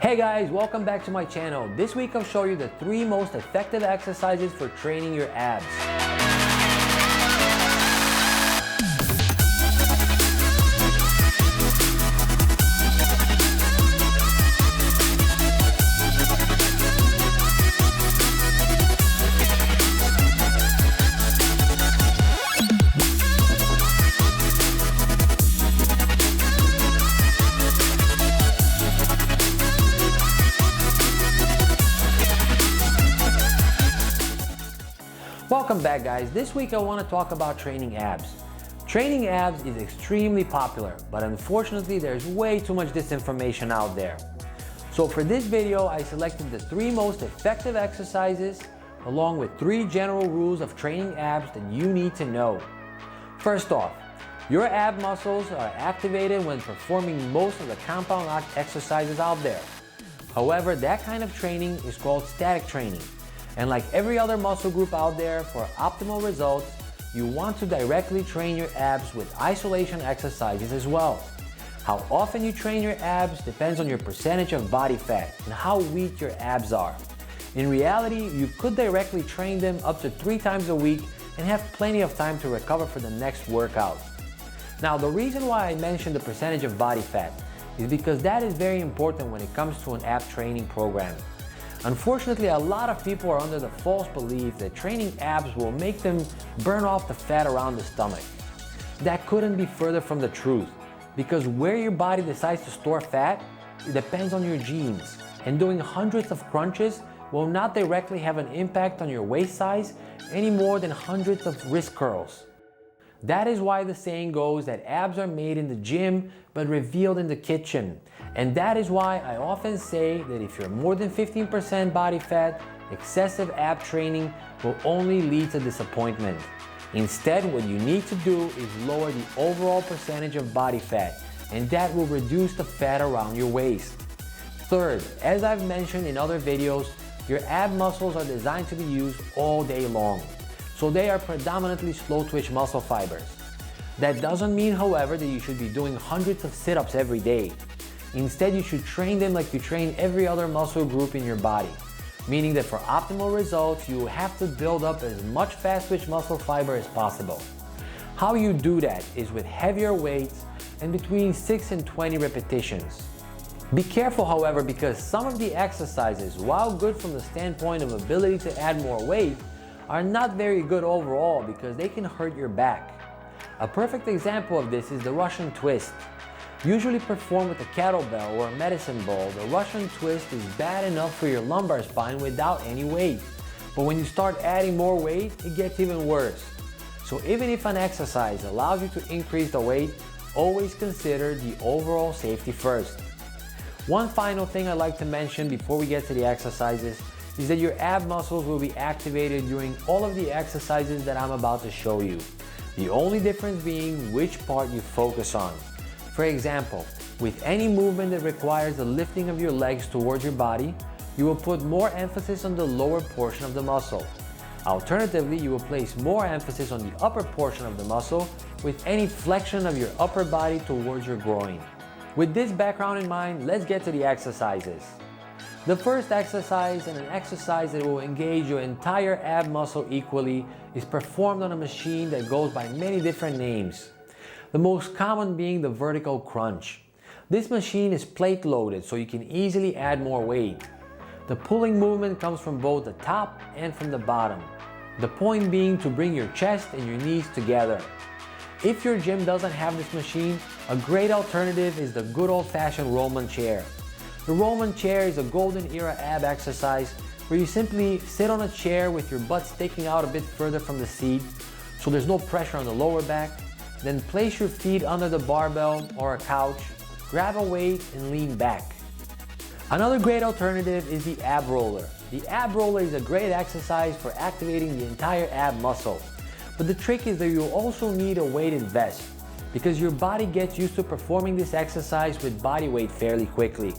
Hey guys, welcome back to my channel. This week I'll show you the 3 most effective exercises for training your abs. Welcome back guys. This week I want to talk about training abs. Training abs is extremely popular, but unfortunately there's way too much disinformation out there. So for this video I selected the 3 most effective exercises along with 3 general rules of training abs that you need to know. First off, your ab muscles are activated when performing most of the compound exercises out there. However, that kind of training is called static training. And like every other muscle group out there, for optimal results, you want to directly train your abs with isolation exercises as well. How often you train your abs depends on your percentage of body fat and how weak your abs are. In reality, you could directly train them up to 3 times a week and have plenty of time to recover for the next workout. Now, the reason why I mentioned the percentage of body fat is because that is very important when it comes to an ab training program. Unfortunately, a lot of people are under the false belief that training abs will make them burn off the fat around the stomach. That couldn't be further from the truth, because where your body decides to store fat, it depends on your genes, and doing hundreds of crunches will not directly have an impact on your waist size any more than hundreds of wrist curls. That is why the saying goes that abs are made in the gym but revealed in the kitchen. And that is why I often say that if you're more than 15% body fat, excessive ab training will only lead to disappointment. Instead, what you need to do is lower the overall percentage of body fat, and that will reduce the fat around your waist. Third, as I've mentioned in other videos, your ab muscles are designed to be used all day long. So they are predominantly slow twitch muscle fibers. That doesn't mean, however, that you should be doing hundreds of sit-ups every day. Instead, you should train them like you train every other muscle group in your body, meaning that for optimal results, you have to build up as much fast twitch muscle fiber as possible. How you do that is with heavier weights and between 6 and 20 repetitions. Be careful, however, because some of the exercises, while good from the standpoint of ability to add more weight, are not very good overall because they can hurt your back. A perfect example of this is the Russian twist. Usually performed with a kettlebell or a medicine ball, the Russian twist is bad enough for your lumbar spine without any weight. But when you start adding more weight, it gets even worse. So even if an exercise allows you to increase the weight, always consider the overall safety first. One final thing I'd like to mention before we get to the exercises is that your ab muscles will be activated during all of the exercises that I'm about to show you. The only difference being which part you focus on. For example, with any movement that requires the lifting of your legs towards your body, you will put more emphasis on the lower portion of the muscle. Alternatively, you will place more emphasis on the upper portion of the muscle with any flexion of your upper body towards your groin. With this background in mind, let's get to the exercises. The first exercise, and an exercise that will engage your entire ab muscle equally, is performed on a machine that goes by many different names. The most common being the vertical crunch. This machine is plate loaded so you can easily add more weight. The pulling movement comes from both the top and from the bottom. The point being to bring your chest and your knees together. If your gym doesn't have this machine, a great alternative is the good old-fashioned Roman chair. The Roman chair is a golden era ab exercise where you simply sit on a chair with your butt sticking out a bit further from the seat so there's no pressure on the lower back. Then place your feet under the barbell or a couch, grab a weight and lean back. Another great alternative is the ab roller. The ab roller is a great exercise for activating the entire ab muscle. But the trick is that you'll also need a weighted vest because your body gets used to performing this exercise with body weight fairly quickly.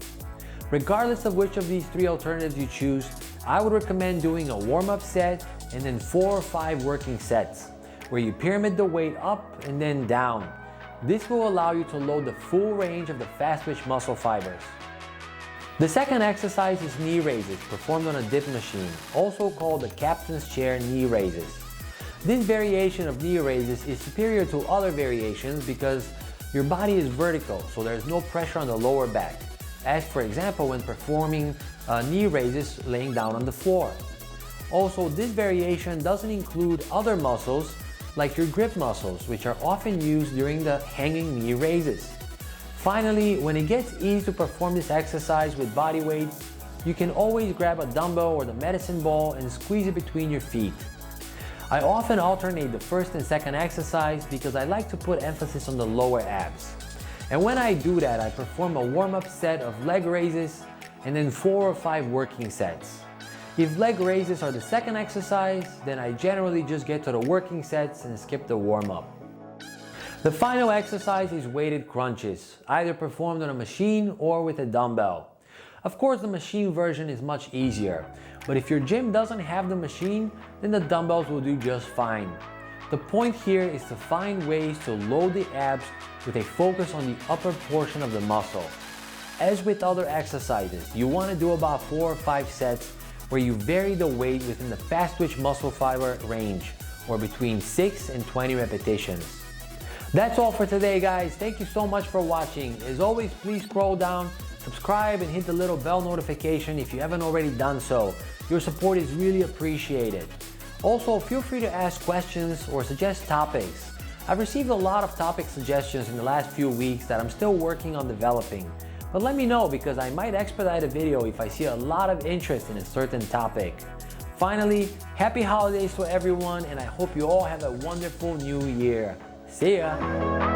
Regardless of which of these 3 alternatives you choose, I would recommend doing a warm-up set and then 4 or 5 working sets, where you pyramid the weight up and then down. This will allow you to load the full range of the fast twitch muscle fibers. The second exercise is knee raises, performed on a dip machine, also called the captain's chair knee raises. This variation of knee raises is superior to other variations because your body is vertical, so there's no pressure on the lower back, as for example when performing knee raises laying down on the floor. Also, this variation doesn't include other muscles like your grip muscles, which are often used during the hanging knee raises. Finally, when it gets easy to perform this exercise with body weights, you can always grab a dumbbell or the medicine ball and squeeze it between your feet. I often alternate the first and second exercise because I like to put emphasis on the lower abs. And when I do that, I perform a warm-up set of leg raises and then 4 or 5 working sets. If leg raises are the second exercise, then I generally just get to the working sets and skip the warm-up. The final exercise is weighted crunches, either performed on a machine or with a dumbbell. Of course, the machine version is much easier, but if your gym doesn't have the machine, then the dumbbells will do just fine. The point here is to find ways to load the abs with a focus on the upper portion of the muscle. As with other exercises, you want to do about 4 or 5 sets where you vary the weight within the fast twitch muscle fiber range, or between 6 and 20 repetitions. That's all for today, guys. Thank you so much for watching. As always, please scroll down, subscribe, and hit the little bell notification if you haven't already done so. Your support is really appreciated. Also, feel free to ask questions or suggest topics. I've received a lot of topic suggestions in the last few weeks that I'm still working on developing. But let me know because I might expedite a video if I see a lot of interest in a certain topic. Finally, happy holidays to everyone, and I hope you all have a wonderful new year. See ya!